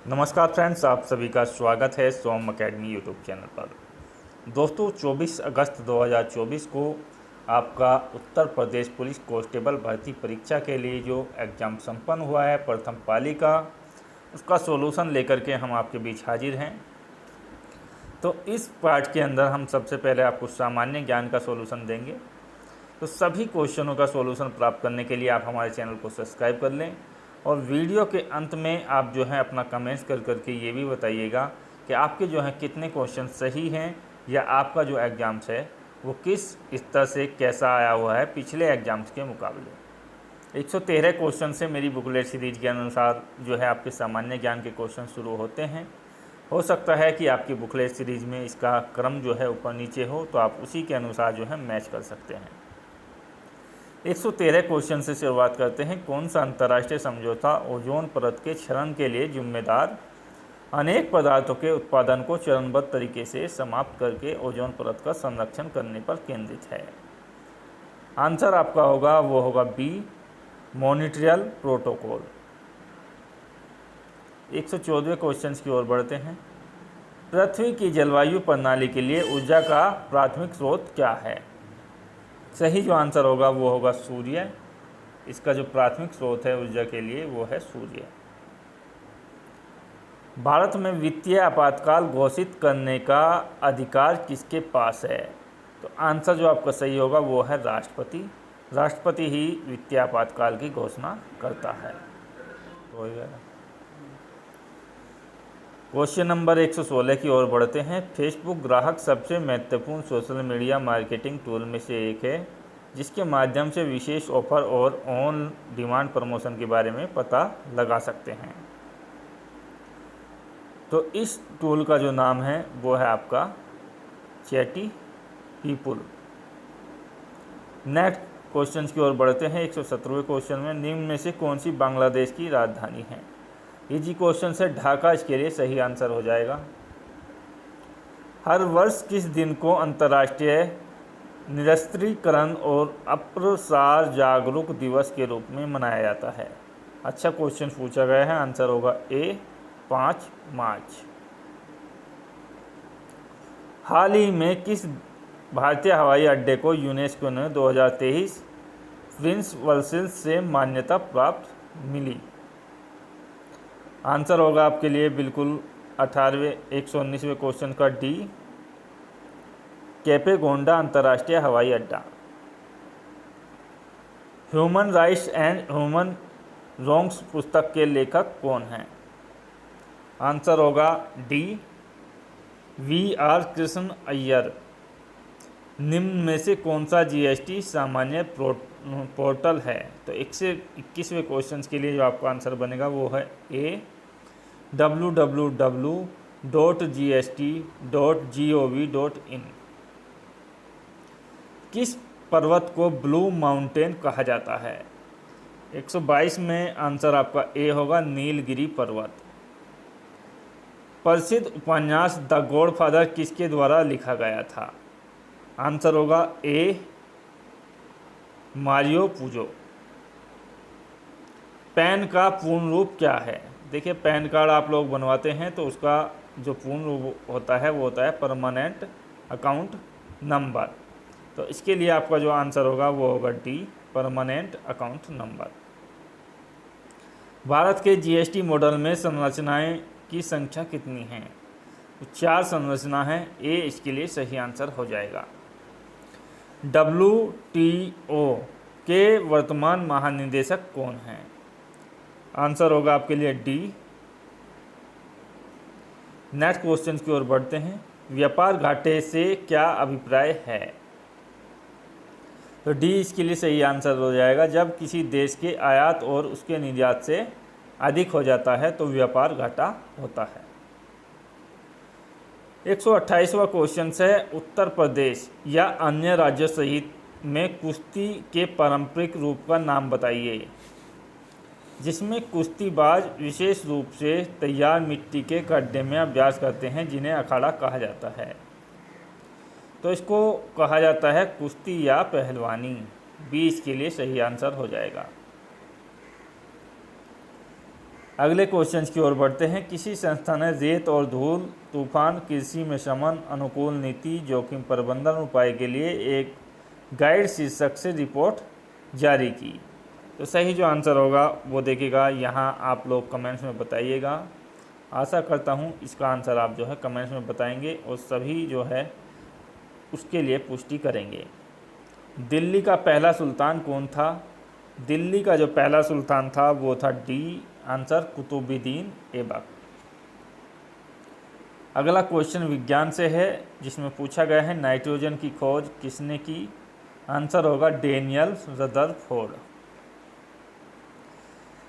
नमस्कार फ्रेंड्स, आप सभी का स्वागत है सोम अकेडमी यूट्यूब चैनल पर। दोस्तों, 24 अगस्त 2024 को आपका उत्तर प्रदेश पुलिस कांस्टेबल भर्ती परीक्षा के लिए जो एग्ज़ाम संपन्न हुआ है प्रथम पाली का, उसका सॉल्यूशन लेकर के हम आपके बीच हाजिर हैं। तो इस पार्ट के अंदर हम सबसे पहले आपको सामान्य ज्ञान का सॉल्यूशन देंगे। तो सभी क्वेश्चनों का सॉल्यूशन प्राप्त करने के लिए आप हमारे चैनल को सब्सक्राइब कर लें और वीडियो के अंत में आप जो है अपना कमेंट्स कर करके ये भी बताइएगा कि आपके जो है कितने क्वेश्चन सही हैं या आपका जो एग्ज़ाम्स है वो किस स्तर से कैसा आया हुआ है पिछले एग्ज़ाम्स के मुकाबले। 113 क्वेश्चन से मेरी बुकलेट सीरीज के अनुसार जो है आपके सामान्य ज्ञान के क्वेश्चन शुरू होते हैं। हो सकता है कि आपकी बुकलेट सीरीज में इसका क्रम जो है ऊपर नीचे हो, तो आप उसी के अनुसार जो है मैच कर सकते हैं। 113 क्वेश्चन से शुरुआत करते हैं। कौन सा अंतर्राष्ट्रीय समझौता ओजोन परत के क्षरण के लिए जिम्मेदार अनेक पदार्थों के उत्पादन को चरणबद्ध तरीके से समाप्त करके ओजोन परत का संरक्षण करने पर केंद्रित है? आंसर आपका होगा वो होगा बी, मॉन्ट्रियल प्रोटोकॉल। 114वें क्वेश्चन की ओर बढ़ते हैं। पृथ्वी की जलवायु प्रणाली के लिए ऊर्जा का प्राथमिक स्रोत क्या है? सही जो आंसर होगा वो होगा सूर्य। इसका जो प्राथमिक स्रोत है ऊर्जा के लिए वो है सूर्य। भारत में वित्तीय आपातकाल घोषित करने का अधिकार किसके पास है? तो आंसर जो आपका सही होगा वो है राष्ट्रपति। राष्ट्रपति ही वित्तीय आपातकाल की घोषणा करता है। क्वेश्चन नंबर 116 की ओर बढ़ते हैं। फेसबुक ग्राहक सबसे महत्वपूर्ण सोशल मीडिया मार्केटिंग टूल में से एक है, जिसके माध्यम से विशेष ऑफर और ऑन डिमांड प्रमोशन के बारे में पता लगा सकते हैं। तो इस टूल का जो नाम है वो है आपका चैटी पीपुल। नेक्स्ट क्वेश्चन की ओर बढ़ते हैं। 117वें क्वेश्चन में निम्न में से कौन सी बांग्लादेश की राजधानी है? इजी क्वेश्चन से ढाका इसके लिए सही आंसर हो जाएगा। हर वर्ष किस दिन को अंतर्राष्ट्रीय निरस्त्रीकरण और अप्रसार जागरूक दिवस के रूप में मनाया जाता है? अच्छा क्वेश्चन पूछा गया है। आंसर होगा ए, 5 मार्च। हाल ही में किस भारतीय हवाई अड्डे को यूनेस्को ने 2023 प्रिंस वर्सेस से मान्यता प्राप्त मिली? आंसर होगा आपके लिए बिल्कुल 119वें क्वेश्चन का डी, कैपेगोंडा अंतर्राष्ट्रीय हवाई अड्डा। Human rights and human wrongs पुस्तक के लेखक कौन हैं? आंसर होगा डी, वी.आर. कृष्ण अय्यर। निम्न में से कौन सा जीएसटी सामान्य पोर्टल है? तो 121वें क्वेश्चन के लिए जो आपका आंसर बनेगा वो है ए, www.gst.gov.in। किस पर्वत को ब्लू माउंटेन कहा जाता है? 122 में आंसर आपका ए होगा, नीलगिरी पर्वत। प्रसिद्ध उपन्यास द गॉडफादर किसके द्वारा लिखा गया था? आंसर होगा ए, मारियो पुजो। पैन का पूर्ण रूप क्या है? देखिए, पैन कार्ड आप लोग बनवाते हैं तो उसका जो पूर्ण रूप होता है वो होता है परमानेंट अकाउंट नंबर। तो इसके लिए आपका जो आंसर होगा वो होगा D, permanent account number. Bharat के जीएसटी मॉडल में संरचनाएं की संख्या कितनी है? 4 संरचना है। ए इसके लिए सही आंसर हो जाएगा। WTO के वर्तमान महानिदेशक कौन हैं? आंसर होगा आपके लिए डी। नेक्स्ट क्वेश्चन की ओर बढ़ते हैं। व्यापार घाटे से क्या अभिप्राय है? तो डी इसके लिए सही आंसर हो जाएगा। जब किसी देश के आयात और उसके निर्यात से अधिक हो जाता है तो व्यापार घाटा होता है। 128वां क्वेश्चन है। उत्तर प्रदेश या अन्य राज्यों सहित में कुश्ती के पारंपरिक रूप का नाम बताइए, जिसमें कुश्तीबाज विशेष रूप से तैयार मिट्टी के गड्ढे में अभ्यास करते हैं, जिन्हें अखाड़ा कहा जाता है। तो इसको कहा जाता है कुश्ती या पहलवानी। बी इसके लिए सही आंसर हो जाएगा। अगले क्वेश्चन की ओर बढ़ते हैं। किसी संस्था ने रेत और धूल, तूफान, कृषि में शमन, अनुकूल नीति, जोखिम प्रबंधन उपाय के लिए एक गाइड शीर्षक से रिपोर्ट जारी की। तो सही जो आंसर होगा वो देखिएगा, यहाँ आप लोग कमेंट्स में बताइएगा। आशा करता हूँ इसका आंसर आप जो है कमेंट्स में बताएंगे और सभी जो है उसके लिए पुष्टि करेंगे। दिल्ली का पहला सुल्तान कौन था? दिल्ली का जो पहला सुल्तान था वो था डी आंसर कुतुबुद्दीन ऐबक। अगला क्वेश्चन विज्ञान से है, जिसमें पूछा गया है नाइट्रोजन की खोज किसने की? आंसर होगा डेनियल रदरफोर्ड।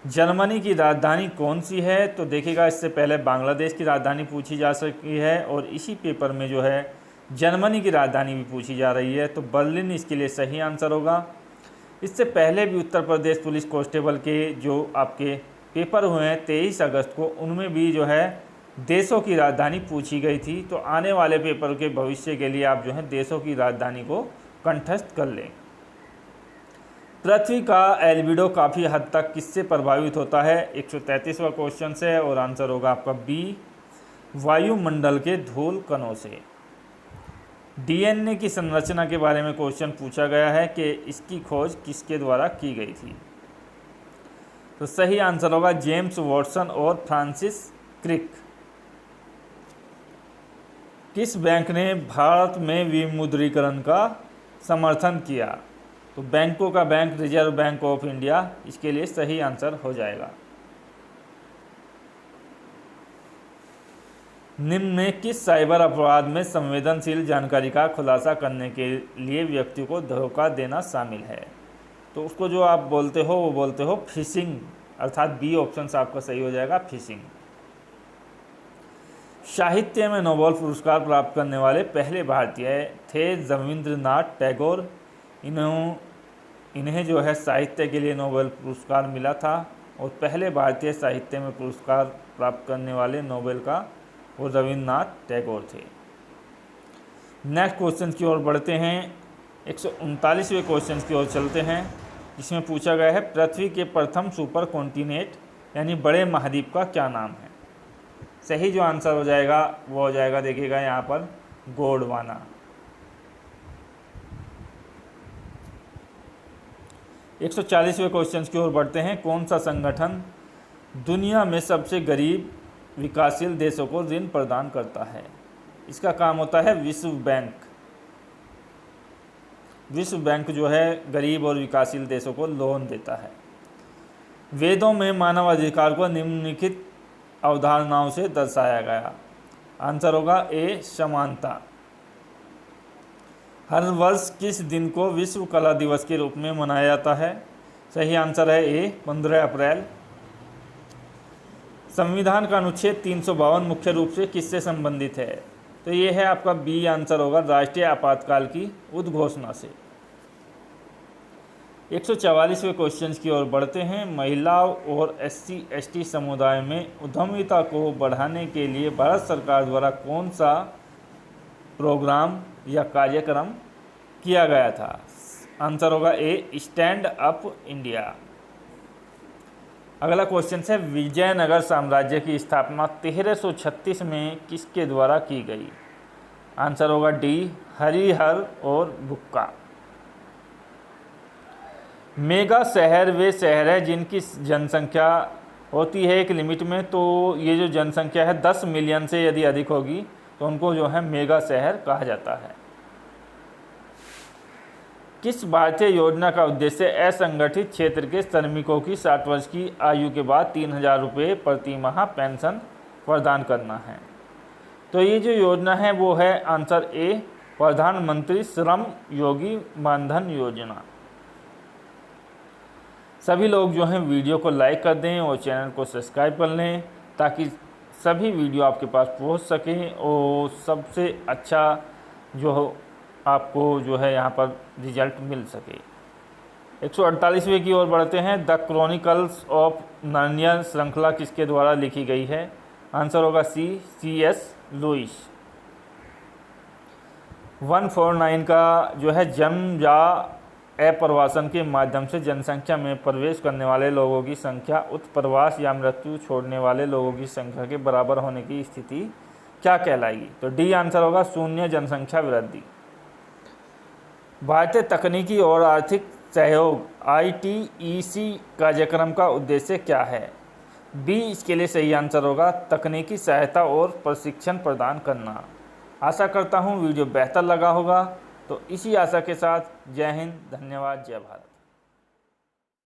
जर्मनी की राजधानी कौन सी है? तो देखिएगा, इससे पहले बांग्लादेश की राजधानी पूछी जा सकती है और इसी पेपर में जो है जर्मनी की राजधानी भी पूछी जा रही है, तो बर्लिन इसके लिए सही आंसर होगा। इससे पहले भी उत्तर प्रदेश पुलिस कांस्टेबल के जो आपके पेपर हुए हैं 23 अगस्त को, उनमें भी जो है देशों की राजधानी पूछी गई थी। तो आने वाले पेपर के भविष्य के लिए आप जो है देशों की राजधानी को कंठस्थ कर लें। पृथ्वी का एल्बिडो काफ़ी हद तक किससे प्रभावित होता है? 133वां क्वेश्चन से, और आंसर होगा आपका बी, वायुमंडल के धूल कणों से। डीएनए की संरचना के बारे में क्वेश्चन पूछा गया है कि इसकी खोज किसके द्वारा की गई थी? तो सही आंसर होगा जेम्स वॉटसन और फ्रांसिस क्रिक। किस बैंक ने भारत में विमुद्रीकरण का समर्थन किया? तो बैंकों का bank reserve bank of India इसके लिए सही आंसर हो जाएगा। निम्न में किस साइबर अपराध में संवेदनशील जानकारी का खुलासा करने के लिए व्यक्ति को धोखा देना शामिल है? तो उसको जो आप बोलते हो वो बोलते हो फिशिंग, अर्थात बी ऑप्शन आपका सही हो जाएगा, फिशिंग। साहित्य में नोबेल पुरस्कार प्राप्त करने वाले पहले भारतीय थे रविंद्रनाथ टैगोर। इन्हें जो है साहित्य के लिए नोबेल पुरस्कार मिला था और पहले भारतीय साहित्य में पुरस्कार प्राप्त करने वाले नोबेल का वो रविंद्रनाथ टैगोर थे। नेक्स्ट क्वेश्चन की ओर बढ़ते हैं। 139वें क्वेश्चन की ओर चलते हैं, जिसमें पूछा गया है पृथ्वी के प्रथम सुपर कॉन्टिनेंट यानी बड़े महाद्वीप का क्या नाम है? सही जो आंसर हो जाएगा वो हो जाएगा, देखिएगा यहाँ पर गोंडवाना। 140वें क्वेश्चन की ओर बढ़ते हैं। कौन सा संगठन दुनिया में सबसे गरीब विकासशील देशों को ऋण प्रदान करता है? इसका काम होता है विश्व बैंक। विश्व बैंक जो है गरीब और विकासशील देशों को लोन देता है। वेदों में मानव अधिकार को निम्नलिखित अवधारणाओं से दर्शाया गया। आंसर होगा ए, समानता। हर वर्ष किस दिन को विश्व कला दिवस के रूप में मनाया जाता है? सही आंसर है ए, 15 अप्रैल। संविधान का अनुच्छेद 352 मुख्य रूप से किससे संबंधित है? तो ये है आपका बी आंसर होगा, राष्ट्रीय आपातकाल की उद्घोषणा से। 144वें क्वेश्चन की ओर बढ़ते हैं। महिलाओं और SC/ST समुदाय में उद्यमिता को बढ़ाने के लिए भारत सरकार द्वारा कौन सा प्रोग्राम या कार्यक्रम किया गया था? आंसर होगा ए, स्टैंड अप इंडिया। अगला क्वेश्चन है विजयनगर साम्राज्य की स्थापना 1336 में किसके द्वारा की गई? आंसर होगा डी, हरिहर और बुक्का। मेगा शहर वे शहर है जिनकी जनसंख्या होती है एक लिमिट में, तो ये जो जनसंख्या है 10 मिलियन से यदि अधिक होगी तो उनको जो है मेगा शहर कहा जाता है। किस भारतीय योजना का उद्देश्य असंगठित क्षेत्र के श्रमिकों की 60 वर्ष की आयु के बाद 3000 रुपये प्रति माह पेंशन प्रदान करना है? तो ये जो योजना है वो है आंसर ए, प्रधानमंत्री श्रम योगी मानधन योजना। सभी लोग जो हैं वीडियो को लाइक कर दें और चैनल को सब्सक्राइब कर लें ताकि सभी वीडियो आपके पास पहुंच सकें और सबसे अच्छा जो आपको जो है यहाँ पर रिजल्ट मिल सके। 148वें की ओर बढ़ते हैं। द क्रॉनिकल्स ऑफ नार्निया श्रृंखला किसके द्वारा लिखी गई है? आंसर होगा सी, C.S. लुइस। 149 का जो है जन्म या अप्रवासन के माध्यम से जनसंख्या में प्रवेश करने वाले लोगों की संख्या उत्प्रवास या मृत्यु छोड़ने वाले लोगों की संख्या के बराबर होने की स्थिति क्या कहलाएगी? तो डी आंसर होगा शून्य जनसंख्या वृद्धि। भारतीय तकनीकी और आर्थिक सहयोग ITEC कार्यक्रम का उद्देश्य क्या है? बी इसके लिए सही आंसर होगा तकनीकी सहायता और प्रशिक्षण प्रदान करना। आशा करता हूँ वीडियो बेहतर लगा होगा। तो इसी आशा के साथ जय हिंद, धन्यवाद, जय भारत।